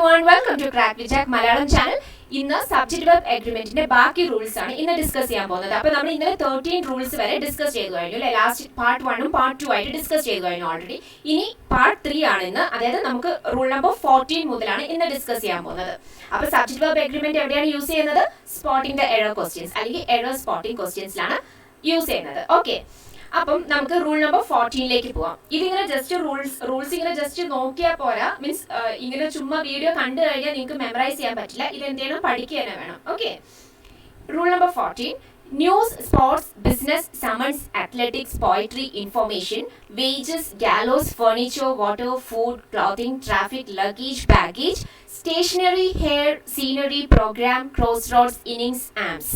everyone, welcome to Crack with Jack Malayalam channel. ഇന്ന് subject verb എഗ്രിമെന്റിന്റെ ബാക്കി rules ആണ് ഇന്ന് ഡിസ്കസ് ചെയ്യാൻ പോകുന്നത്. അപ്പോൾ നമ്മൾ ഇന്നലെ 13 റൂൾസ് വരെ ഡിസ്കസ് ചെയ്തു കഴിഞ്ഞു അല്ലേ? ലാസ്റ്റ് പാർട്ട് 1 ഉം പാർട്ട് 2 ആയിട്ട് ഡിസ്കസ് ചെയ്തു കഴിഞ്ഞു ഓൾറെഡി. ഇനി പാർട്ട് 3 ആണ് ഇന്ന്, അതായത് നമുക്ക് റൂൾ നമ്പർ 14 മുതലാണ് ഇന്ന് ഡിസ്കസ് ചെയ്യാൻ പോകുന്നത്. അപ്പോൾ സബ്ജക്ട് വെർബ് എഗ്രിമെന്റ് എവിടെയാണ് യൂസ് ചെയ്യുന്നത്? സ്പോട്ടിംഗ് ദ എറർ ക്വസ്റ്റ്യൻസ് അല്ലെങ്കിൽ എറർ സ്പോട്ടിംഗ് ക്വസ്റ്റ്യൻസിലാണ് യൂസ് ചെയ്യുന്നത്. ഓക്കെ, അപ്പം നമുക്ക് റൂൾ നമ്പർ 14ലേക്ക് പോവാം. ഇതിങ്ങനെ ജസ്റ്റ് റൂൾസ് ഇങ്ങനെ ജസ്റ്റ് നോക്കിയാൽ പോരാ, മീൻസ് ഇങ്ങനെ ചുമ്മാ വീഡിയോ കണ്ടു കഴിഞ്ഞാൽ നിങ്ങൾക്ക് മെമ്മറൈസ് ചെയ്യാൻ പറ്റില്ല. ഇത് എന്തെങ്കിലും പഠിക്കുക തന്നെ വേണം. Okay, rule number 14. News, sports, business, summons, athletics, poetry, information, wages, gallows, furniture, water, food, clothing, traffic, luggage, baggage, stationery, hair, scenery, programme, cross roads, innings, arms,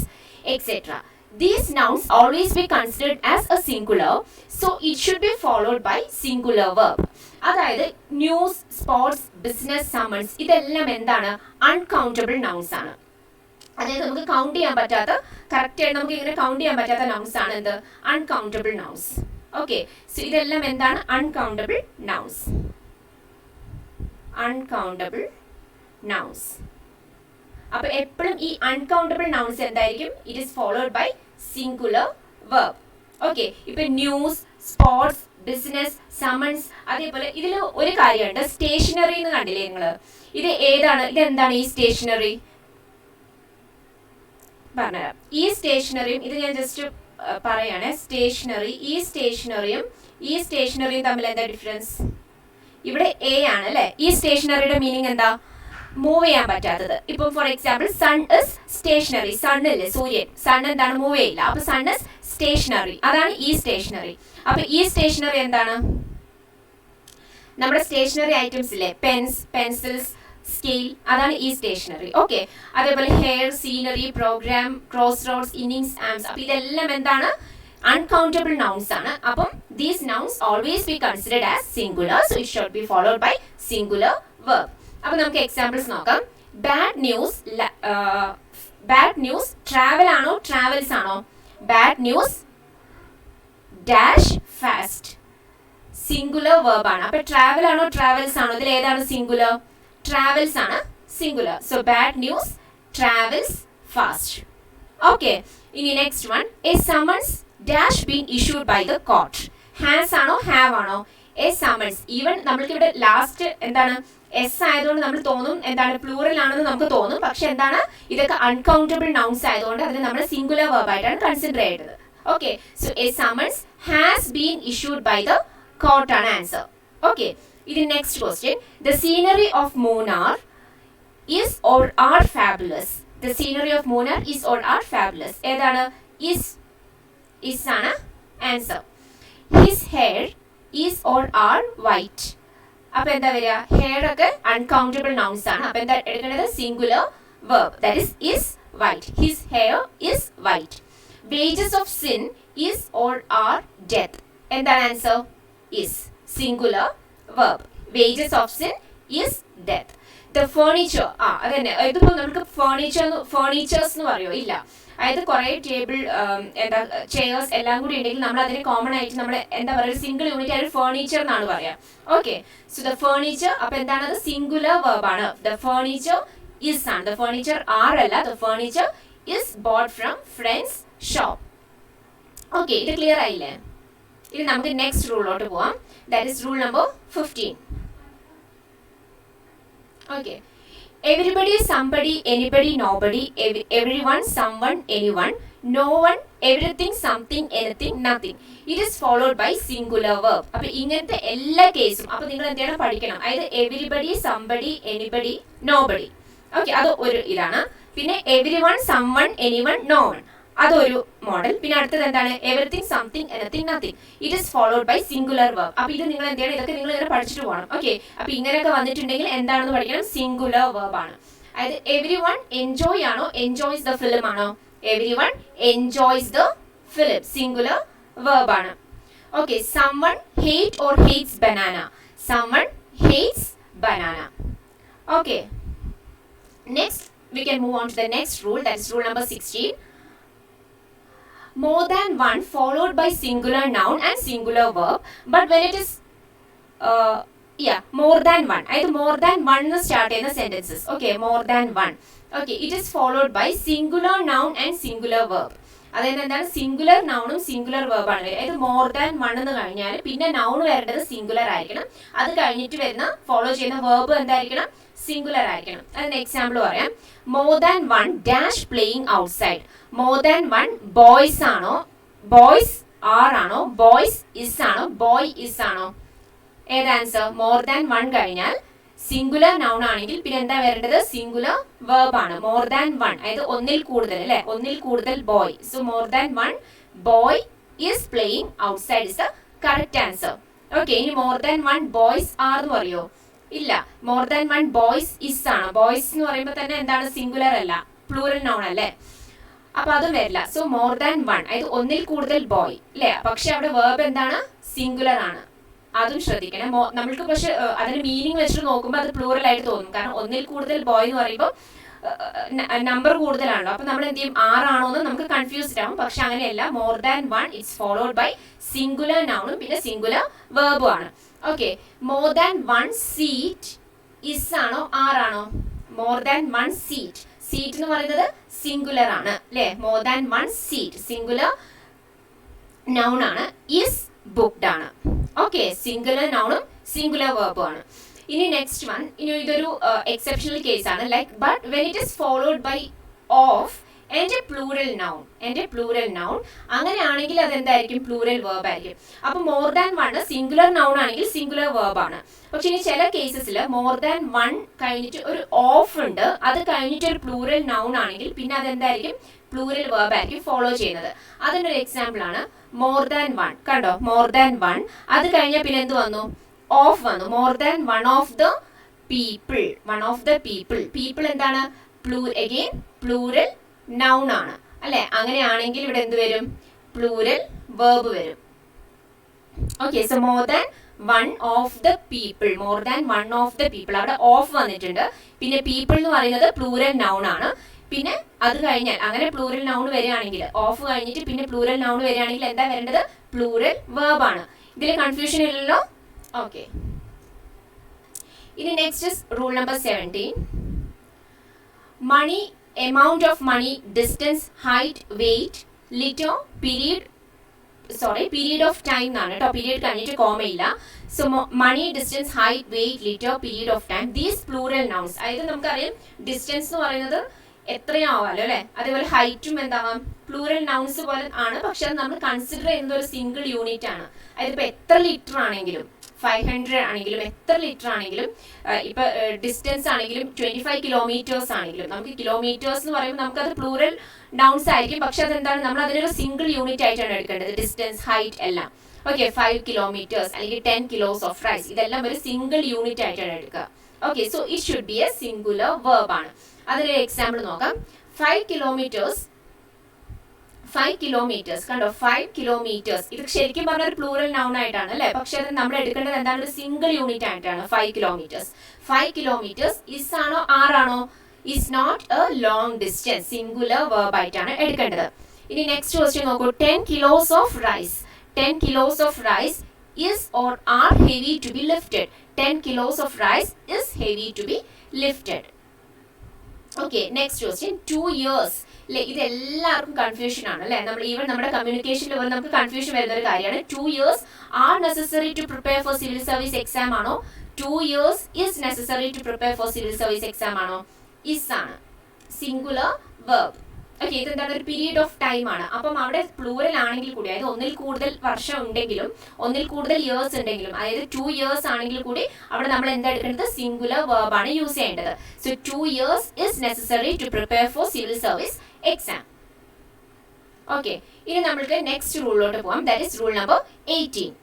etc. These nouns always be considered as a singular, so it should be followed by singular verb. അതായത് news, sports, business, someone's ഇതെല്ലാം എന്താണ്? Uncountable nouns ആണ്. അതായത് നമുക്ക് count ചെയ്യാൻ പറ്റാത്ത, correct ആയിട്ട് നമുക്ക് ഇങ്ങനെ കൗണ്ട് ചെയ്യാൻ പറ്റാത്ത നൗൺസ് ആണ് എന്ത്? Uncountable nouns. ഓക്കെ, സോ ഇതെല്ലാം എന്താണ്? Uncountable nouns. Uncountable nouns. അപ്പൊ എപ്പോഴും ഈ അൺകൗണ്ടബിൾ നൗൺസ് എന്തായിരിക്കും? It is followed by singular verb. Okay, ഇപ്പൊ ന്യൂസ്, സ്പോർട്സ്, ബിസിനസ്, സമൺസ്, അതേപോലെ ഇതിൽ ഒരു കാര്യമുണ്ട്, സ്റ്റേഷനറി എന്ന് കണ്ടില്ലേ നിങ്ങള്? ഇത് ഏതാണ്? ഇതെന്താണ് ഈ സ്റ്റേഷനറി? പറഞ്ഞുതരാം. ഈ സ്റ്റേഷനറിയും ഇത് ഞാൻ ജസ്റ്റ് പറയാണ്. സ്റ്റേഷനറി, ഈ സ്റ്റേഷനറിയും തമ്മിൽ എന്താ ഡിഫറൻസ്? ഇവിടെ എ ആണ് അല്ലെ? ഈ സ്റ്റേഷനറിയുടെ മീനിങ് എന്താ? മൂവ് ചെയ്യാൻ പറ്റാത്തത്. ഇപ്പം for example sun is stationary. Sun ഇല്ലേ, സൂര്യൻ, സൺ എന്താണ്? മൂവ് ചെയ്യില്ല. അപ്പൊ സൺ ഇസ് സ്റ്റേഷനറി. അതാണ് ഈ സ്റ്റേഷനറി. അപ്പൊ ഈ സ്റ്റേഷനറി എന്താണ്? നമ്മുടെ സ്റ്റേഷനറി ഐറ്റംസ് ഇല്ലേ, പെൻസ്, പെൻസിൽസ്, സ്കെയിൽ, അതാണ് ഈ സ്റ്റേഷനറി. ഓക്കെ, അതേപോലെ hair, scenery, programme, cross roads, innings, arms, അപ്പൊ ഇതെല്ലാം എന്താണ്? അൺകൗണ്ടബിൾ നൗൺസ് ആണ്. അപ്പം these nouns always be considered as singular, so it should be followed by singular verb. അപ്പൊ നമുക്ക് എക്സാമ്പിൾസ് നോക്കാം. ബാഡ് ന്യൂസ് ട്രാവൽ ആണോ ട്രാവൽസ് ആണോ? Bad news dash fast, singular verb ആണ്. അപ്പൊ ട്രാവൽ ആണോ ട്രാവൽസ് ആണോ? ഇതിൽ ഏതാണ് സിംഗുലർ? ട്രാവൽസ് ആണ് singular. So bad news travels fast. Okay, ഇനി next one. A summons dash been issued by the court. Has ആണോ ഹാവ് ആണോ? A summons. ഈവൻ നമ്മൾക്ക് ഇവിടെ ലാസ്റ്റ് എന്താണ്? എസ് ആയതുകൊണ്ട് നമ്മൾ തോന്നും എന്താണ്? പ്ലൂറൽ ആണെന്ന് നമുക്ക് തോന്നും. പക്ഷെ എന്താണ്? ഇതൊക്കെ അൺകൗണ്ടബിൾ നൗൺസ് ആയതുകൊണ്ട് അതിന് നമ്മൾ സിംഗുലർ വെർബ് ആയിട്ടാണ് കൺസിഡർ ചെയ്തത്. Okay, so a summons has been issued by the court ആണ് ആൻസർ. ഓക്കെ, ഇത് next question. The scenery of Munnar is or are fabulous. The scenery of Munnar is or are fabulous. ഏതാണ്? Is ആണ് answer. His hair is or are white. അപ്പൊ എന്താ വരിക? Hair ഒക്കെ uncountable nouns ആണ്. അപ്പൊ എന്താ എടുക്കേണ്ടത്? Singular verb, that is white. His hair is white. Wages of sin is or are death. എന്താണ് answer? Is, singular verb. Wages of sin is death. The furniture, അതന്നെ. ഇതിപ്പോ നമുക്ക് ഫേർണിച്ചേഴ്സ് എന്ന് പറയോ? ഇല്ല. അതായത് കുറെ ടേബിൾ, എന്താ ചെയർസ് എല്ലാം കൂടി ഉണ്ടെങ്കിൽ നമ്മൾ അതിനെ കോമൺ ആയിട്ട് നമ്മൾ എന്താ പറയുക? സിംഗിൾ യൂണിറ്റ് ആയിട്ട് ഫേർണിച്ചർ എന്നാണ് പറയാ. ഓക്കെ, സോ ദ ഫേർണിച്ചർ, അപ്പൊ എന്താണ്? അത് സിംഗുലർ വെർബ് ആണ്. ദ ഫേർണിച്ചർ ഇസ് ആണ്. ദ ഫേർണിച്ചർ ആർ അല്ല. The furniture is boat from friends shop. Okay, ഇത് ക്ലിയർ ആയില്ലേ? ഇനി നമുക്ക് നെക്സ്റ്റ് റൂളിലോട്ട് പോവാം. That is rule number 15. Okay, everybody, somebody, anybody, nobody, everyone, someone, anyone, no one, everything, something, anything, nothing. It is followed by singular verb. അപ്പോൾ ഇങ്ങനത്തെ എല്ലാ കേസും അപ്പോൾ നിങ്ങൾ എന്താണ് പഠിക്കണം? അതായത് everybody, somebody, anybody, nobody. Okay, അത് ഒരു ഇതാണ്. പിന്നെ everyone, someone, anyone, no one, അതൊരു മോഡൽ. പിന്നെ അടുത്തത് എന്താണ്? Everything, something, anything, nothing. It is followed by singular verb. അപ്പൊ ഇത് നിങ്ങൾ എന്താണ്? ഇതൊക്കെ നിങ്ങൾ ഇങ്ങനെ പഠിച്ചിട്ട് പോകണം. ഓക്കെ, അപ്പൊ ഇങ്ങനെയൊക്കെ വന്നിട്ടുണ്ടെങ്കിൽ എന്താണെന്ന് പഠിക്കണം? സിംഗുലർ വെർബ് ആണ്. അതായത് എവരി വൺ എൻജോയ് ആണോ എൻജോയ്സ് ദ ഫിലിം ആണോ? Every one enjoys the film, singular verb ആണ്. Okay, someone hate or hates banana. Someone hates banana. Okay, next we can move on to the next rule, that is rule number 16. More than one followed by singular noun and singular verb, but when it is more than one, അതായത് more than one എന്ന് start ചെയ്യുന്ന sentences. Okay, more than one. Okay, it is followed by singular noun and singular verb. അതായത് എന്താണ്, singular നൗണും singular വെർബാണ് വരിക. അതായത് more than one എന്ന് കഴിഞ്ഞാൽ പിന്നെ നൗൺ വരേണ്ടത് സിംഗുലർ ആയിരിക്കണം. അത് കഴിഞ്ഞിട്ട് വരുന്ന ഫോളോ ചെയ്യുന്ന വെർബ് എന്തായിരിക്കണം, സിംഗുലർ ആയിരിക്കണം. അതിന് എക്സാമ്പിൾ പറയാം. More than one dash playing outside. More than one boys ആണോ, ബോയ്സ് ആർ ആണോ, ബോയ്സ് ഇസ് ആണോ, ബോയ് ഇസ് ആണോ? ഏത് ആൻസർ? മോർ ദാൻ വൺ കഴിഞ്ഞാൽ സിംഗുലർ നൗൺ ആണെങ്കിൽ പിന്നെ എന്താ വരേണ്ടത്, സിംഗുലർ വെർബ് ആണ്. മോർ ദാൻ വൺ, അതായത് ഒന്നിൽ കൂടുതൽ അല്ലെ, ഒന്നിൽ കൂടുതൽ boy. So more than one boy is playing outside is the correct answer. Okay, ഇനി more than one boys are എന്ന് പറയോ? ഇല്ല, more than one boys is ആണ്. ബോയ്സ് എന്ന് പറയുമ്പോൾ തന്നെ എന്താണ്, സിംഗുലർ അല്ല, പ്ലൂറൽ നൗൺ അല്ലേ, അപ്പൊ അതും വരില്ല. സോ മോർ ദാൻ വൺ, അതായത് ഒന്നിൽ കൂടുതൽ ബോയ് അല്ലെ, പക്ഷെ അവിടെ വേർബ് എന്താണ്, സിംഗുലർ ആണ്. അതും ശ്രദ്ധിക്കണം. നമ്മൾക്ക് പക്ഷെ അതിന്റെ മീനിങ് വെച്ചിട്ട് നോക്കുമ്പോൾ അത് പ്ലൂറൽ ആയിട്ട് തോന്നും. കാരണം ഒന്നിൽ കൂടുതൽ ബോയ് എന്ന് പറയുമ്പോൾ നമ്പർ കൂടുതലാണല്ലോ. അപ്പൊ നമ്മൾ എന്ത് ചെയ്യും, ആറാണോ എന്ന് നമുക്ക് കൺഫ്യൂസ്ഡ് ആവും. പക്ഷെ അങ്ങനെയല്ല, more than one it's followed by singular നൗണും പിന്നെ സിംഗുലർ വെർബും ആണ്. Okay, more than one seat is ആണോ ആറാണോ? More than one seat, seat എന്ന് പറയുന്നത് സിംഗുലർ ആണ് അല്ലെ. More than one seat singular noun ആണ്. ഈസ് ബുക്ക്ഡ് ആണ്. ഓക്കെ, സിംഗുലർ നൗണും സിംഗുലർ വെർബും ആണ്. ഇനി നെക്സ്റ്റ് വൺ, ഇനി ഇതൊരു എക്സെപ്ഷണൽ കേസ് ആണ്. Like but when it is followed by of and plural noun, plural noun, അങ്ങനെയാണെങ്കിൽ അതെന്തായിരിക്കും, പ്ലൂറൽ വെർബ് ആയിരിക്കും. അപ്പൊ more than one singular noun ആണെങ്കിൽ സിംഗുലർ വെർബ് ആണ്. പക്ഷെ ഇനി ചില കേസസിൽ മോർ ദാൻ വൺ കഴിഞ്ഞിട്ട് ഒരു ഓഫ് ഉണ്ട്, അത് കഴിഞ്ഞിട്ട് ഒരു പ്ലൂറൽ നൗൺ ആണെങ്കിൽ പിന്നെ അതെന്തായിരിക്കും, പ്ലൂറൽ വെർബ് ആയിരിക്കും ഫോളോ ചെയ്യുന്നത്. അതിൻ്റെ ഒരു എക്സാമ്പിൾ ആണ് മോർ ദാൻ വൺ. കണ്ടോ, മോർ ദാൻ വൺ, അത് കഴിഞ്ഞാൽ പിന്നെ എന്ത് വന്നു, ഓഫ് വന്നു. More than one of the people, one of the people, people എന്താണ്, അഗെയിൻ പ്ലൂറൽ നൗൺ ആണ് അല്ലെ. അങ്ങനെയാണെങ്കിൽ ഇവിടെ എന്ത് വരും, പ്ലൂറൽ വെർബ് വരും. Okay, so more than one of the people, more than one of the people, അവിടെ ഓഫ് വന്നിട്ടുണ്ട്. പിന്നെ പീപ്പിൾ എന്ന് പറയുന്നത് പ്ലൂറൽ നൗൺ ആണ്. പിന്നെ അത് കഴിഞ്ഞാൽ അങ്ങനെ പ്ലൂറൽ നൗൺ വരികയാണെങ്കിൽ, ഓഫ് കഴിഞ്ഞിട്ട് പിന്നെ പ്ലൂറൽ നൗൺ വരികയാണെങ്കിൽ എന്താ വരേണ്ടത്, പ്ലൂറൽ വെർബ് ആണ്. ഇതിൽ കൺഫ്യൂഷൻ ഇല്ലല്ലോ. ഓക്കെ, ഇനി next rule number 17. Money, amount of money, distance, height, weight, liter, period of time എന്നാണ് കേട്ടോ. പീരീഡ് കഴിഞ്ഞിട്ട് കോമ ഇല്ല. So money, distance, height, weight, litre, period of time, these plural nouns. അതായത് നമുക്കറിയാം ഡിസ്റ്റൻസ് എന്ന് പറയുന്നത് എത്രയും ആവാലോ അല്ലെ. അതേപോലെ ഹൈറ്റും എന്താവാം, പ്ലൂറൽ നൗൺസ് പോലെ ആണ്. പക്ഷെ അത് നമ്മൾ കൺസിഡർ ചെയ്യുന്നത് ഒരു സിംഗിൾ യൂണിറ്റ് ആണ്. അതായത് ഇപ്പൊ എത്ര ലിറ്റർ ആണെങ്കിലും, 500 ആണെങ്കിലും, എത്ര ലിറ്റർ ആണെങ്കിലും, ഇപ്പൊ ഡിസ്റ്റൻസ് ആണെങ്കിലും 25 കിലോമീറ്റേഴ്സ് ആണെങ്കിലും, നമുക്ക് കിലോമീറ്റേഴ്സ് എന്ന് പറയുമ്പോൾ നമുക്കത് പ്ലൂറൽ നൗൺസ് ആയിരിക്കും. പക്ഷെ അതെന്താണ്, നമ്മൾ അതിനൊരു സിംഗിൾ യൂണിറ്റ് ആയിട്ടാണ് എടുക്കേണ്ടത്. ഡിസ്റ്റൻസ്, ഹൈറ്റ് എല്ലാം. ഓക്കെ, 5 കിലോമീറ്റേഴ്സ് അല്ലെങ്കിൽ 10 കിലോസ് ഓഫ് റൈസ്, ഇതെല്ലാം ഒരു സിംഗിൾ യൂണിറ്റ് ആയിട്ടാണ് എടുക്കുക. Okay, so it should B A singular verb ആണ്. അതിനൊരു എക്സാമ്പിൾ നോക്കാം. 5 കിലോമീറ്റേഴ്സ് കണ്ടോ, 5 കിലോമീറ്റേഴ്സ്, ഇത് ശരിക്കും പറഞ്ഞ ഒരു പ്ലൂറൽ നൗൺ ആയിട്ടാണ് അല്ലെ. പക്ഷെ അത് നമ്മൾ എടുക്കേണ്ടത് എന്താണ്, ഒരു സിംഗിൾ യൂണിറ്റ് ആയിട്ടാണ്. 5 കിലോമീറ്റേഴ്സ്, 5 കിലോമീറ്റേഴ്സ് ഇസ് ആണോ ആറാണോ? Is not a long distance, singular verb ആയിട്ടാണ് എടുക്കേണ്ടത്. ഇനി നെക്സ്റ്റ് ക്വസ്റ്റ്യൻ നോക്കൂ. 10 kilos of rice, 10 kilos of rice is or are heavy to be lifted. 10 kilos of rice is heavy to be lifted. Okay, next question. 2 years. ഇത് എല്ലാവർക്കും confusion ആണ് അല്ലെ. നമ്മൾ even നമ്മുടെ കമ്മ്യൂണിക്കേഷൻ ലെവൽ നമുക്ക് confusion വരുന്ന ഒരു കാര്യമാണ്. 2 years are necessary to prepare for civil service exam ആണോ? 2 years is necessary to prepare for civil service exam ആണോ? is ആണ്. Singular verb. ഓക്കെ, ഇതെന്താണ്, ഒരു പീരീഡ് ഓഫ് ടൈം ആണ്. അപ്പം അവിടെ പ്ലൂറൽ ആണെങ്കിൽ കൂടി, അതായത് ഒന്നിൽ കൂടുതൽ വർഷം ഉണ്ടെങ്കിലും, ഒന്നിൽ കൂടുതൽ ഇയേഴ്സ് ഉണ്ടെങ്കിലും, അതായത് 2 years ആണെങ്കിൽ കൂടി അവിടെ നമ്മൾ എന്താ എടുക്കേണ്ടത്, സിംഗുലർ വെർബ് ആണ് യൂസ് ചെയ്യേണ്ടത്. So 2 years is necessary to prepare for civil service exam. Okay, ഇനി നമ്മൾക്ക് നെക്സ്റ്റ് റൂളിലോട്ട് പോകാം. That is rule number 18.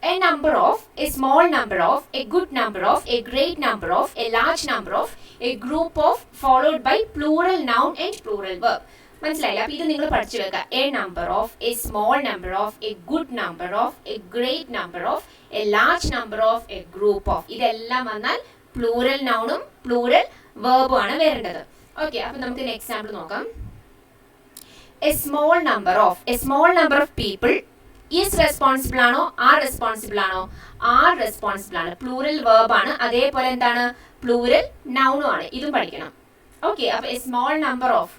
A number of, a small number of, a good number of, a great number of, a large number of, a group of, followed by plural noun and plural verb. മനസ്സിലായില്ല? അപ്പൊ ഇത് നിങ്ങൾ പഠിച്ചു വെക്കുക. A number of, a small number of, a good number of, a great number of, a large number of, a group of. ഇതെല്ലാം വന്നാൽ plural നൗണും plural വെർബും ആണ് വരേണ്ടത്. ഓക്കെ, അപ്പൊ നമുക്ക് ഒരു എക്സാമ്പിൾ നോക്കാം. A small number of people is responsible ആണോ ആർ റെസ്പോൺസിബിൾ ആണോ? ആർ റെസ്പോൺസിബിൾ ആണ്. പ്ലൂറൽ വേർബ് ആണ്. അതേപോലെ എന്താണ്? പ്ലൂറൽ നൗണും ആണ്. ഇതും പഠിക്കണം. ഓക്കെ, അപ്പൊ എ സ്മോൾ നമ്പർ ഓഫ്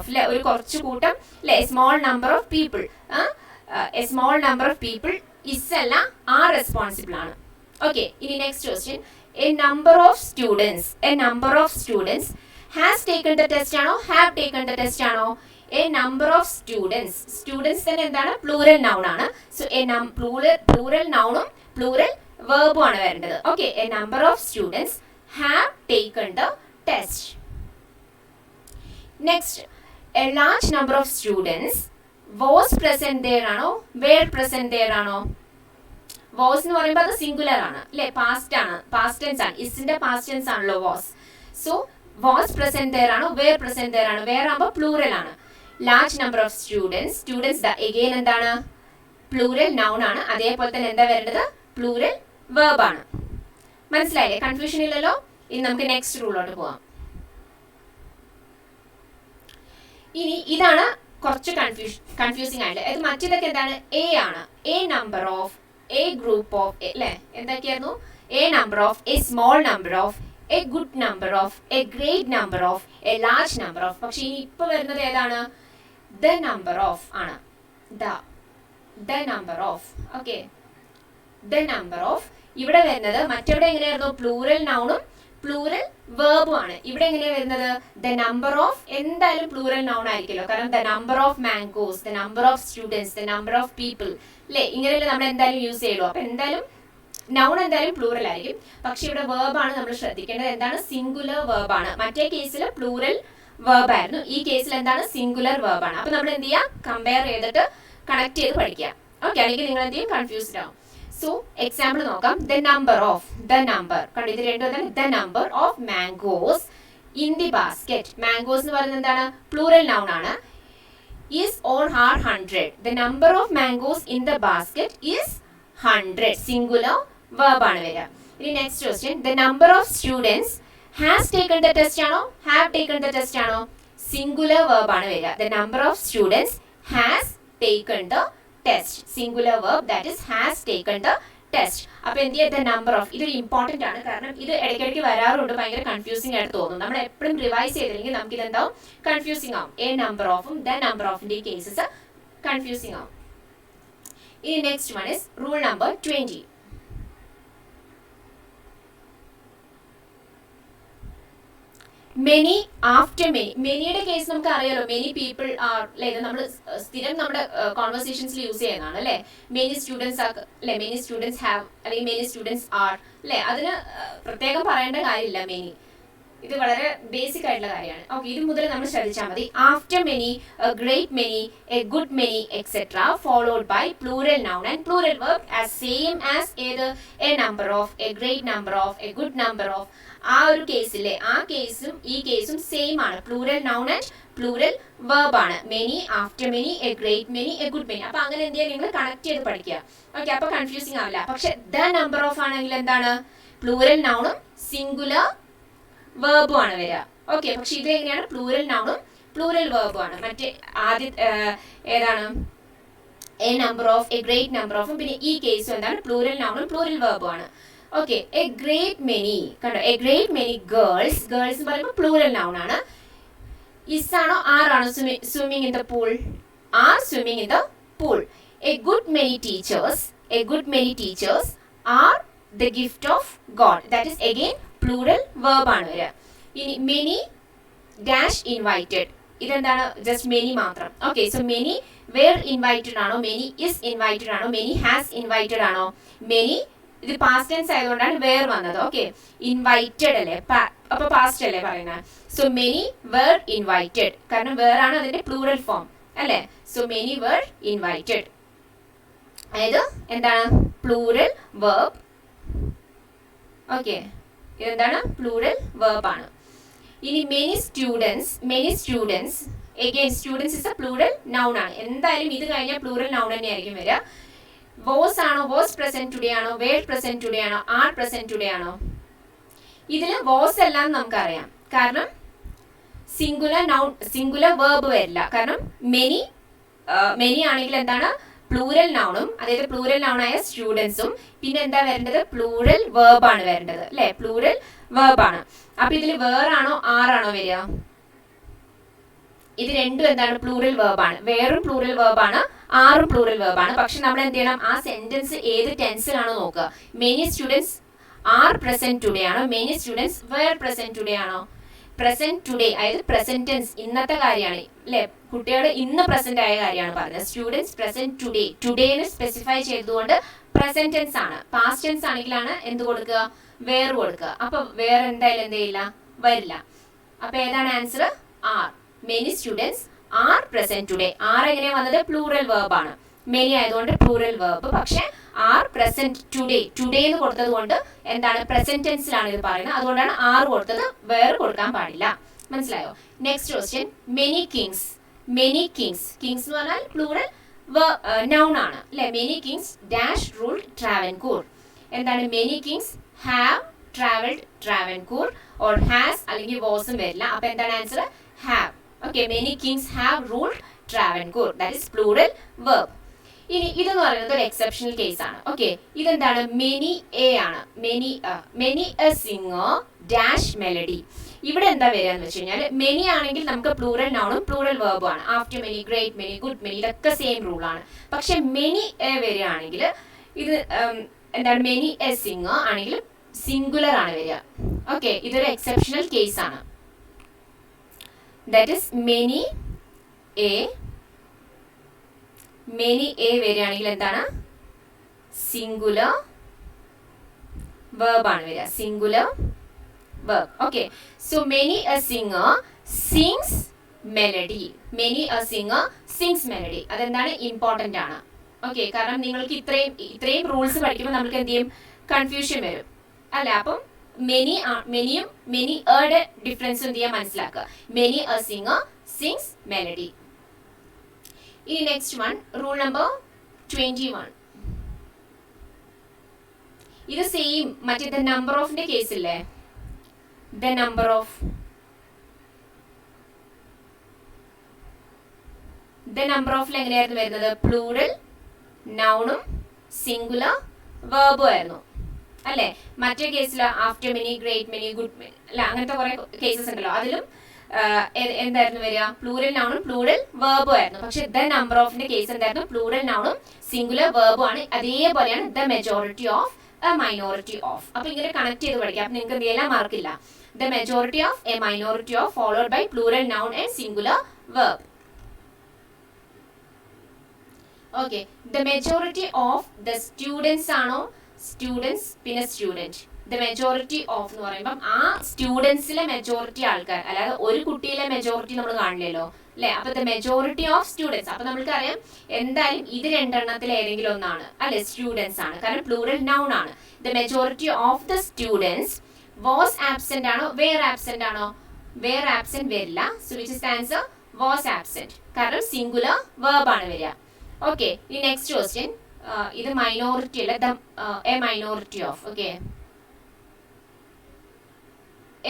അല്ലെ, ഒരു കുറച്ചു കൂട്ടം അല്ലെ, A small number of people, A small number of people is അല്ല, ആർ റെസ്പോൺസിബിൾ ആണ്. ഓക്കെ, ഇനി next question, A number of students has taken the test ആണോ ഹാവ് ടേക്കൺ ദ ടെസ്റ്റ് ആണോ? എ നമ്പർ ഓഫ് സ്റ്റുഡൻസ് തന്നെ എന്താണ്? Plural noun ആണ്. So plural നൗണും plural വേർബും ആണ് വരേണ്ടത്. Okay, A number of students have taken the test. Next, A large number of students was present there ആണോ where present there ആണോ? വാസ് എന്ന് പറയുമ്പോൾ അത് സിംഗുലർ ആണ് അല്ലെ, പാസ്റ്റ് ടെൻസ് ആണ്. ഇസിന്റെ പാസ്റ്റ് ടെൻസ് ആണല്ലോ was. So was present there ആണോ വേർ പ്രസന്റ് ദേർ ആണോ? വേർ ആകുമ്പോൾ പ്ലൂറൽ ആണ്. Large number of students again എന്താണ്? പ്ലൂറൽ നൗൺ ആണ്. അതേപോലെ തന്നെ എന്താ വരേണ്ടത്? പ്ലൂറൽ വേർബ് ആണ്. മനസ്സിലായില്ലേ? കൺഫ്യൂഷൻ ഇല്ലല്ലോ. ഇനി നമുക്ക് നെക്സ്റ്റ് റൂളിലോട്ട് പോവാം. ഇനി ഇതാണ് കുറച്ച് കൺഫ്യൂസിംഗ് ആയിട്ട്. ഇത് മറ്റേതൊക്കെ എന്താണ്? എ ആണ്. A number of, A group of അല്ലെ, എന്തൊക്കെയായിരുന്നു? A number of, A small number of, a good number of, a great number of, A large number of. പക്ഷെ ഇനി ഇപ്പൊ വരുന്നത് ഏതാണ്? ദ നമ്പർ ഓഫ് ആണ്. The number of. Okay, the number of. ഇവിടെ വരുന്നത് മറ്റെവിടെ എങ്ങനെയായിരുന്നു? പ്ലൂറൽ നൗണും പ്ലൂറൽ വേർബും ആണ്. ഇവിടെ എങ്ങനെയാ വരുന്നത്? ദ നമ്പർ ഓഫ് എന്തായാലും പ്ലൂറൽ നൗൺ ആയിരിക്കുമല്ലോ, കാരണം the number of mangoes, the number of students, the number of people അല്ലെ, ഇങ്ങനെയല്ലേ നമ്മൾ എന്തായാലും യൂസ് ചെയ്യുള്ളൂ. അപ്പൊ എന്തായാലും നൗൺ എന്തായാലും പ്ലൂറൽ ആയിരിക്കും. പക്ഷെ ഇവിടെ വേർബാണ് നമ്മൾ ശ്രദ്ധിക്കേണ്ടത്. എന്താണ്? സിംഗുലർ വേർബാണ്. മറ്റേ കേസിൽ പ്ലൂറൽ വേർബ് ആയിരുന്നു. ഈ കേസിൽ എന്താണ്? സിംഗുലർ വേർബാണ്. അപ്പൊ നമ്മൾ എന്ത് ചെയ്യുക? കമ്പയർ ചെയ്തിട്ട് കണക്ട് ചെയ്ത് പഠിക്കുക. ഓക്കെ, അല്ലെങ്കിൽ നിങ്ങൾ എന്ത് ചെയ്യും? കൺഫ്യൂസ്ഡ് ആവും. സോ എക്സാമ്പിൾ നോക്കാം. ദ നമ്പർ കണ്ടു, ഇത് രണ്ടും എന്താണ്? The number of mangoes in the basket. Mangoes എന്ന് പറയുന്നത് എന്താണ്? പ്ലൂറൽ നൗൺ ആണ്. Is or are 100. The number of mangoes in the basket is 100. Singular verb ആണ് വരിക. ഇനി next question, the number of students has taken the test ആണോ have taken the test ആണോ? Singular verb ആണ് വരിക. The number of students has taken the test. Singular verb, that is has taken the test. അപ്പൊ എന്ത് ചെയ്യുക? The number of. ഇത് important ആണ്, കാരണം ഇത് ഇടയ്ക്കിടയ്ക്ക് വരാറുണ്ട്. ഭയങ്കര കൺഫ്യൂസിംഗ് ആയിട്ട് തോന്നും. നമ്മൾ എപ്പോഴും റിവൈസ് ചെയ്തില്ലെങ്കിൽ നമുക്ക് ഇതെന്താവും? കൺഫ്യൂസിംഗ് ആവും. എ നമ്പർ ഓഫും ദ നമ്പർ ഓഫിന്റെ ഈ കേസസ് കൺഫ്യൂസിംഗ് ആവും. ഇനി next one is rule number 20. Many after many. മെനിയുടെ കേസ് നമുക്ക് അറിയാലോ. മെനി പീപ്പിൾ ആർ അല്ലെ, ഇത് നമ്മൾ സ്ഥിരം നമ്മുടെ കോൺവെർസേഷൻസിൽ യൂസ് ചെയ്യുന്നതാണ് അല്ലെ. മെനി സ്റ്റുഡൻസ് ആർ അല്ലെ, മെനി സ്റ്റുഡൻസ് ഹാവ് അല്ലെങ്കിൽ മെനി സ്റ്റുഡൻസ് ആർ അല്ലെ. അതിന് പ്രത്യേകം പറയേണ്ട കാര്യമില്ല. മെനി ഇത് വളരെ ബേസിക് ആയിട്ടുള്ള കാര്യമാണ്. ഓക്കെ, ഇത് മുതൽ നമ്മൾ ശ്രദ്ധിച്ചാൽ മതി. After many, a great many, a good many etcetera followed by plural noun and plural verb as same as ഏത്? A number of, a great number of, a good number of. ആ ഒരു കേസിലെ ആ കേസും ഈ കേസും സെയിം ആണ്. Plural noun and plural verb ആണ്. Many, after many, a great many, a good many. അപ്പൊ അങ്ങനെ എന്ത് ചെയ്യാൻ? നിങ്ങൾ കണക്ട് ചെയ്ത് പഠിക്കുക. ഓക്കെ, അപ്പൊ കൺഫ്യൂസിംഗ് ആവില്ല. പക്ഷെ ദ നമ്പർ ഓഫ് ആണെങ്കിൽ എന്താണ്? പ്ലൂറൽ നൗണും സിംഗുലർ വേർബും ആണ് വരിക. ഓക്കെ, പക്ഷെ ഇത് എങ്ങനെയാണ്? പ്ലൂറൽ നൗണും പ്ലൂറൽ വേർബും ആണ്. മറ്റേ ആദ്യ ഏതാണ്? A number of, a great number ഓഫും പിന്നെ ഈ കേസും എന്താണ്? പ്ലൂറൽ നൗണും പ്ലൂറൽ വേർബും ആണ്. ഓക്കെ, എ ഗ്രേറ്റ് മെനി കണ്ടോ, a great many girls. Girls എന്ന് പറയുമ്പോൾ പ്ലൂറൽ നൗൺ ആണ്. ഇസ് ആണോ ആർ ആണോ? Swimming in the pool, are swimming in the pool. A good many teachers, a good many teachers are the gift of God. That is again plural verb ആണ് വരിക. ഇനി many dash invited, ഇതെന്താണ്? Just many മാത്രം. Okay, so many were invited ആണോ? Many is invited ആണോ? Many has invited ആണോ? Many ഇത് past tense ആയതുകൊണ്ടാണ് വേർ വന്നത്. ഓക്കെ, ഇൻവൈറ്റഡ് അല്ലേ, അപ്പൊ പാസ്റ്റ് അല്ലേ പറയുന്നത്. സോ മെനി വേർ ഇൻവൈറ്റഡ്, കാരണം വേർ ആണ് അതിന്റെ പ്ലൂറൽ ഫോം അല്ലേ. സോ മെനി വേർ ഇൻവൈറ്റഡ്, അതായത് എന്താണ്? Plural verb. ഓക്കെ, ഇതെന്താണ്? പ്ലൂറൽ വേർബ് ആണ്. ഇനി many students again students is a plural noun ആണ്. എന്തായാലും ഇത് കഴിഞ്ഞാൽ പ്ലൂറൽ നൗൺ തന്നെ ആയിരിക്കും വരിക. വാസ് ആണോ? വാസ് പ്രസന്റ് ടുഡേ ആണോ? വേർ പ്രസന്റ് ടുഡേ ആണോ? ആർ പ്രസന്റ് ടുഡേ ആണോ? ഇതിൽ വാസ് എല്ലാം നമുക്കറിയാം, കാരണം സിംഗുലർ വേർബ് വരില്ല. കാരണം മെനി ആണെങ്കിൽ എന്താണ്? പ്ലൂറൽ നൗണും അതായത് പ്ലൂറൽ നൗണായ സ്റ്റുഡൻസും പിന്നെ എന്താ വരേണ്ടത് പ്ലൂറൽ വേർബാണ് വരേണ്ടത് അല്ലെ പ്ലൂറൽ വേർബാണ്. അപ്പൊ ഇതിൽ വേറാണോ ആറാണോ വരിക? ഇത് രണ്ടും എന്താണ് പ്ലൂറൽ വേർബാണ്. വേറും പ്ലൂറൽ വേർബാണ്, ആറും പ്ലൂറൽ വേർബാണ്. പക്ഷെ നമ്മൾ എന്ത് ചെയ്യണം ആ സെന്റൻസ് ഏത് ടെൻസിലാണോ നോക്കുക. Many students are present today ആണോ many students were present today ആണോ? പ്രസന്റ് ടുഡേ അതായത് പ്രസന്റ് ടെൻസ് ഇന്നത്തെ കാര്യമാണ് അല്ലെ കുട്ടികൾ ഇന്ന് പ്രസന്റ് ആയ കാര്യമാണ് പറഞ്ഞത്. സ്റ്റുഡൻസ് പ്രസന്റ് ടുഡേ ടുഡേന്ന് സ്പെസിഫൈ ചെയ്തുകൊണ്ട് പ്രസന്റ് ടെൻസ് ആണ്. പാസ്റ്റ് ടെൻസ് ആണെങ്കിലാണ് എന്ത് കൊടുക്കുക വേർ കൊടുക്കുക. അപ്പൊ വേറെ എന്തായാലും എന്ത് ചെയ്യില്ല വരില്ല. അപ്പൊ ഏതാണ് answer? Are. Many students are present today. Are എങ്ങനെയാ വന്നത്? പ്ലൂറൽ വേർബ് ആണ്. മെനി ആയതുകൊണ്ട് പ്ലൂറൽ വേർബ്. പക്ഷെ ആർ പ്രസന്റ് ടുഡേ ടുഡേ എന്ന് കൊടുത്തത് കൊണ്ട് എന്താണ് പ്രസന്റ് ടെൻസിലാണ് ഇത് പറയുന്നത്. അതുകൊണ്ടാണ് ആർ കൊടുത്തത്, വേറെ കൊടുക്കാൻ പാടില്ല. മനസ്സിലായോ? Next question. Many kings. Many kings. Kings എന്ന് പറഞ്ഞാൽ പ്ലൂറൽ നൗൺ ആണ് അല്ലെ. Many kings dash ruled Travancore. എന്താണ്? Many kings have travelled Travancore or has അല്ലെങ്കിൽ വാസും വരില്ല. അപ്പൊ എന്താണ് answer? Have. Okay, many kings have ruled Travancore. That is plural verb. ഇനി ഇതെന്ന് പറയുന്നത് ഒരു എക്സെപ്ഷണൽ കേസ് ആണ്. ഓക്കെ, ഇതെന്താണ്? മെനി എ ആണ്. Many a singer dash melody. ഇവിടെ എന്താ വരിക എന്ന് വെച്ച് കഴിഞ്ഞാൽ മെനി ആണെങ്കിൽ നമുക്ക് പ്ലൂറൽ നൗണും പ്ലൂറൽ വേർബും ആണ്. After many, great many, good many ഇതൊക്കെ സെയിം റൂൾ ആണ്. പക്ഷെ മെനി എ വരികയാണെങ്കിൽ ഇത് എന്താണ്? മെനി എ സിംഗർ ആണെങ്കിൽ സിംഗുലർ ആണ് വരിക. ഓക്കെ, ഇതൊരു എക്സെപ്ഷണൽ കേസ് ആണ്. That is many A. Many A വരികയാണെങ്കിൽ എന്താണ്? സിംഗുലർ verb ആണ് വരിക. Singular verb. Okay, so many a singer sings melody. Many a singer sings melody. അതെന്താണ്? ഇമ്പോർട്ടന്റ് ആണ്. ഓക്കെ, കാരണം നിങ്ങൾക്ക് ഇത്രയും റൂൾസ് പഠിക്കുമ്പോൾ നമുക്ക് എന്ത് ചെയ്യും? കൺഫ്യൂഷൻ വരും അല്ലെ. അപ്പം മെനിയും മെനി എയുടെ ഡിഫറൻസ് എന്ത് ചെയ്യാൻ മനസ്സിലാക്കുക. Many a singer sings melody. ഇനി നെക്സ്റ്റ് വൺ, റൂൾ നമ്പർ 21. ഇത് സെയിം മറ്റേ ദ നമ്പർ ഓഫിന്റെ കേസ് ഇല്ലേ? The number of. The number ഓഫിൽ എങ്ങനെയായിരുന്നു വരുന്നത്? പ്ലൂറൽ നൗണും സിംഗുലർ വേർബും ആയിരുന്നു അല്ലെ. മറ്റേ കേസിൽ after many, great many, good many അല്ല, അങ്ങനത്തെ കുറെ കേസസ് ഉണ്ടല്ലോ. അതിലും എന്തായിരുന്നു വരിക? പ്ലൂറൽ നൗണും പ്ലൂറൽ വേർബും ആയിരുന്നു. പക്ഷെ ദ നമ്പർ ഓഫിന്റെ കേസ് എന്തായിരുന്നു? പ്ലൂറൽ നൗണും സിംഗുലർ വേർബും ആണ്. അതേപോലെയാണ് the majority of, a minority of. അപ്പൊ ഇങ്ങനെ കണക്ട് ചെയ്ത് പഠിക്കാം. അപ്പൊ നിങ്ങൾക്ക് എന്തെല്ലാം മാർക്കില്ല. The majority of, a minority of followed by plural noun and singular verb. Okay, the majority of the students ആണോ? സ്റ്റുഡൻസ് പിന്നെ സ്റ്റുഡന്റ്. ദ മെജോറിറ്റി ഓഫ് എന്ന് പറയുമ്പോൾ ആ സ്റ്റുഡൻസിലെ മെജോറിറ്റി ആൾക്കാർ, അല്ലാതെ ഒരു കുട്ടിയിലെ മെജോറിറ്റി നമ്മൾ കാണില്ലല്ലോ അല്ലെ. അപ്പൊ ദ മെജോറിറ്റി ഓഫ് സ്റ്റുഡൻസ്. അപ്പൊ നമുക്കറിയാം എന്തായാലും ഇത് രണ്ടെണ്ണത്തിൽ ഏതെങ്കിലും ഒന്നാണ് അല്ലെ, സ്റ്റുഡൻസ് ആണ്. കാരണം പ്ലൂറൽ നൗൺ ആണ്. The majority of the students was absent ആണോ? വേർ ആബ്സെന്റ് ആണോ? വേർ ആബ്സെന്റ് വരില്ല. So which is the answer? Was absent. കാരണം സിംഗുലർ വേർബ് ആണ് വരിക. ഓക്കെ, ഇനി നെക്സ്റ്റ് ക്വസ്റ്റ്യൻ. ഇത് മൈനോറിറ്റി അല്ല, A minority of. Okay,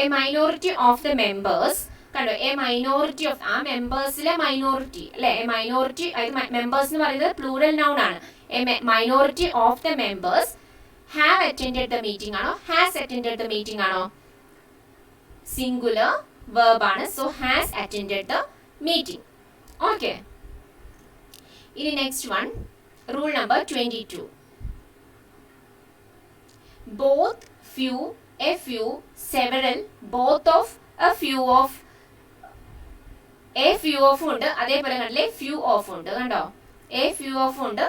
A minority of the members. കണ്ടോ, എ മൈനോറിറ്റി ഓഫ് ആ മെമ്പേഴ്സിലെ മൈനോറിറ്റി അല്ലെ. എ മൈനോറിറ്റി മെമ്പേഴ്സ് എന്ന് പറയുന്നത് പ്ലൂറൽ നൗൺ ആണ്. A minority of the members have attended the meeting ആണോ? ഹാസ് അറ്റൻഡഡ് ദ മീറ്റിംഗ് ആണോ? Singular verb ആണ്. So has attended the meeting. Okay, ഇനി next one, rule number 22. Both, few, a few, several, both of, a few of. A few of ഉണ്ട്, അതേപോലെ കണ്ടില്ലേ few of ഉണ്ട്. കണ്ടോ, a few of ഉണ്ട്,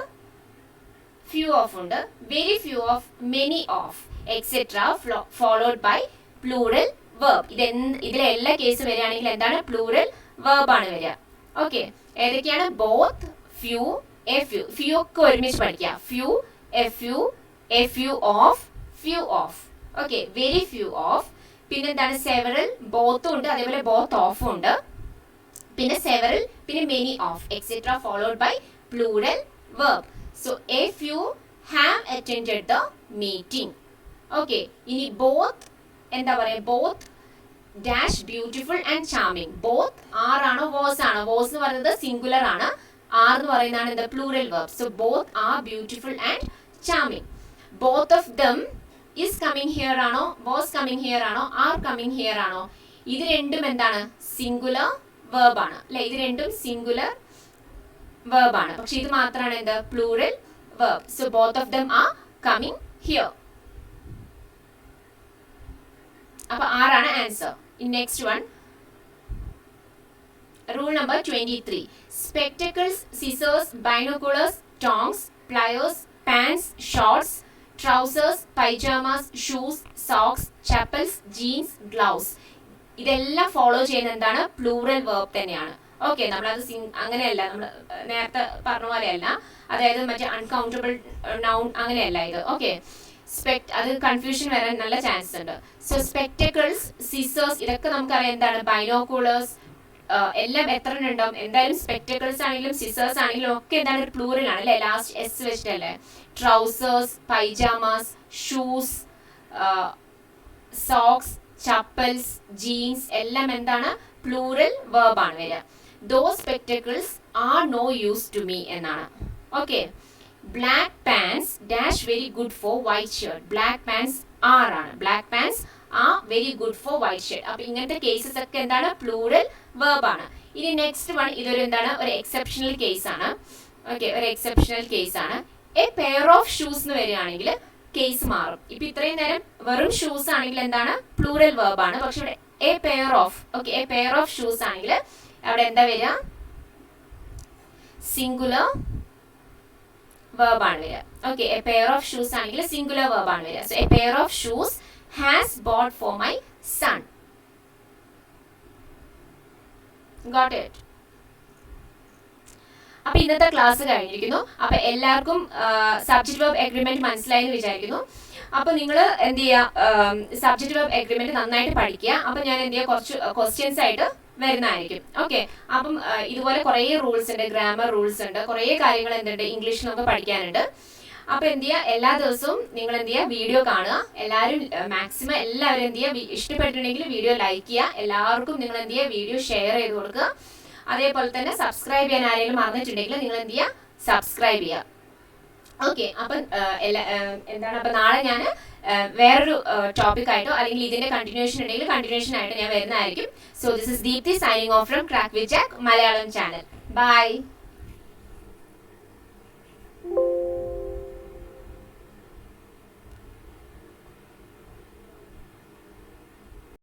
few of ഉണ്ട്, very few of, many of, etcetera followed by plural verb. ഇതിലെ എല്ലാ case വരികയാണെങ്കിൽ എന്താണ്? പ്ലൂറൽ verb ആണ് വരിക. ഓക്കെ, ഏതൊക്കെയാണ്? Both, few, a few. Few ഒക്കെ ഒരുമിച്ച് പഠിക്കുക. Few, a few, a few of, few of. Okay, very few of. പിന്നെ എന്താണ്? സെവറൽ, ബോത്തും ഉണ്ട്, അതേപോലെ ബോത്ത് ഓഫും ഉണ്ട്. പിന്നെ സെവറൽ, പിന്നെ many of, etcetera followed by plural verb. So a few have attended the meeting. Okay, ഇനി ബോത്ത് എന്താ പറയുക? Both dash beautiful and charming. Both ആറാണോ? വാസ് ആണോ? വാസ് എന്ന് പറയുന്നത് സിംഗുലർ ആണ്. ആർ എന്ന് പറയുന്നതാണ് എന്ത് plural verb. So both are beautiful and charming. Both of them is coming here ആണോ, വാസ് കമ്മിങ് ഹിയർ ആണോ, ആർ കമ്മിങ് ഹിയർ ആണോ? ഇത് രണ്ടും എന്താണ് സിംഗുലർ വെർബ് ആണ് അല്ലെ. ഇത് രണ്ടും സിംഗുലർ വെർബ് ആണ്. പക്ഷെ ഇത് മാത്രമാണ് എന്ത് plural verb. So both of them are coming here. അപ്പൊ ആറാണ് answer. Next one, rule number 23. Spectacles, scissors, binoculars, tongs, pliers, pants, shorts, trousers, pyjamas, shoes, socks, chappals, jeans, gloves. ഇതെല്ലാം ഫോളോ ചെയ്യുന്ന എന്താണ് പ്ലൂറൽ വെർബ് തന്നെയാണ്. Okay, നമ്മളത് അങ്ങനെയല്ല, നമ്മൾ നേരത്തെ പറഞ്ഞ പോലെയല്ല, അതായത് മറ്റേ അൺകൗണ്ടബിൾ നൗൺ അങ്ങനെയല്ല ഇത്. ഓക്കെ, അത് കൺഫ്യൂഷൻ വരാൻ നല്ല ചാൻസ് ഉണ്ട്. സോ സ്പെക്ടക്കിൾസ്, സിസേഴ്സ്, ഇതൊക്കെ നമുക്കറിയാം എന്താണ് ബൈനോക്കുലേഴ്സ്, എല്ലാം എത്ര ഉണ്ടാവും എന്തായാലും. സ്പെക്ടക്കിൾസ് ആണെങ്കിലും സിസേഴ്സ് ആണെങ്കിലും ഒക്കെ എന്താണ് ഒരു പ്ലൂറൽ ആണ് അല്ലേ, ലാസ്റ്റ് എസ് വെച്ചിട്ടല്ലേ. Trousers, pyjamas, shoes, socks, chappals, jeans എല്ലാം എന്താണ് പ്ലൂറൽ വെർബ് ആണ് വരിക. Those spectacles are no use to me എന്നാണ്. Okay, black pants dash very good for white shirt. Black pants are ആണ്. Black pants are very good for white shirt. അപ്പൊ ഇങ്ങനത്തെ cases ഒക്കെ എന്താണ് പ്ലൂറൽ വെർബ് ആണ്. ഇനി നെക്സ്റ്റ് വൺ, ഇതൊരു എന്താണ് ഒരു എക്സെപ്ഷണൽ കേസ് ആണ്. ഓക്കെ, ഒരു എക്സെപ്ഷണൽ കേസ് ആണ്. എ പെയർ ഓഫ് ഷൂസ് എന്ന് വരികയാണെങ്കിൽ കേസ് മാറും. ഇപ്പൊ ഇത്രയും നേരം വെറും ഷൂസ് ആണെങ്കിൽ എന്താണ് പ്ലൂറൽ വെർബ് ആണ്. പക്ഷെ ഇവിടെ A pair of, okay, A pair of shoes ആണെങ്കിൽ അവിടെ എന്താ വരിക സിംഗുലർ വെർബ് ആണ് വരിക. Okay, A pair of shoes ആണെങ്കിൽ സിംഗുലർ വെർബ് ആണ് വരിക. So A pair of shoes has bought for my son. Got it? അപ്പൊ ഇന്നത്തെ ക്ലാസ് കഴിഞ്ഞിരിക്കുന്നു. അപ്പൊ എല്ലാവർക്കും സബ്ജക്ട് വെർബ് എഗ്രിമെന്റ് മനസ്സിലായി എന്ന് വിചാരിക്കുന്നു. അപ്പൊ നിങ്ങൾ എന്ത് ചെയ്യുക, സബ്ജക്ട് വെർബ് എഗ്രിമെന്റ് നന്നായിട്ട് പഠിക്കുക. അപ്പൊ ഞാൻ എന്ത് ചെയ്യുക, കുറച്ച് ക്വസ്റ്റ്യൻസ് ആയിട്ട് വരുന്നതായിരിക്കും. ഓക്കെ, അപ്പം ഇതുപോലെ കുറേ റൂൾസ് ഉണ്ട്, ഗ്രാമർ റൂൾസ് ഉണ്ട്, കുറേ കാര്യങ്ങൾ എന്തുണ്ട് ഇംഗ്ലീഷിൽ നമുക്ക് പഠിക്കാനുണ്ട്. അപ്പൊ എന്ത് ചെയ്യുക, എല്ലാ ദിവസവും നിങ്ങൾ എന്ത് ചെയ്യുക വീഡിയോ കാണുക. എല്ലാവരും മാക്സിമം എല്ലാവരും എന്ത് ചെയ്യുക, ഇഷ്ടപ്പെട്ടിട്ടുണ്ടെങ്കിൽ വീഡിയോ ലൈക്ക് ചെയ്യുക. എല്ലാവർക്കും നിങ്ങൾ എന്ത് ചെയ്യുക വീഡിയോ ഷെയർ ചെയ്ത് കൊടുക്കുക. അതേപോലെ തന്നെ സബ്സ്ക്രൈബ് ചെയ്യാൻ ആരെങ്കിലും മറന്നിട്ടുണ്ടെങ്കിൽ നിങ്ങൾ എന്ത് ചെയ്യുക സബ്സ്ക്രൈബ് ചെയ്യുക. ഓക്കെ, അപ്പം എന്താണ്, അപ്പം നാളെ ഞാൻ വേറൊരു ടോപ്പിക് ആയിട്ടോ അല്ലെങ്കിൽ ഇതിന്റെ കണ്ടിന്യൂഷൻ ഉണ്ടെങ്കിൽ കണ്ടിന്യൂഷൻ ആയിട്ട് ഞാൻ വരുന്നതായിരിക്കും. So this is Deepthi signing off from Crack with Jack Malayalam channel. By.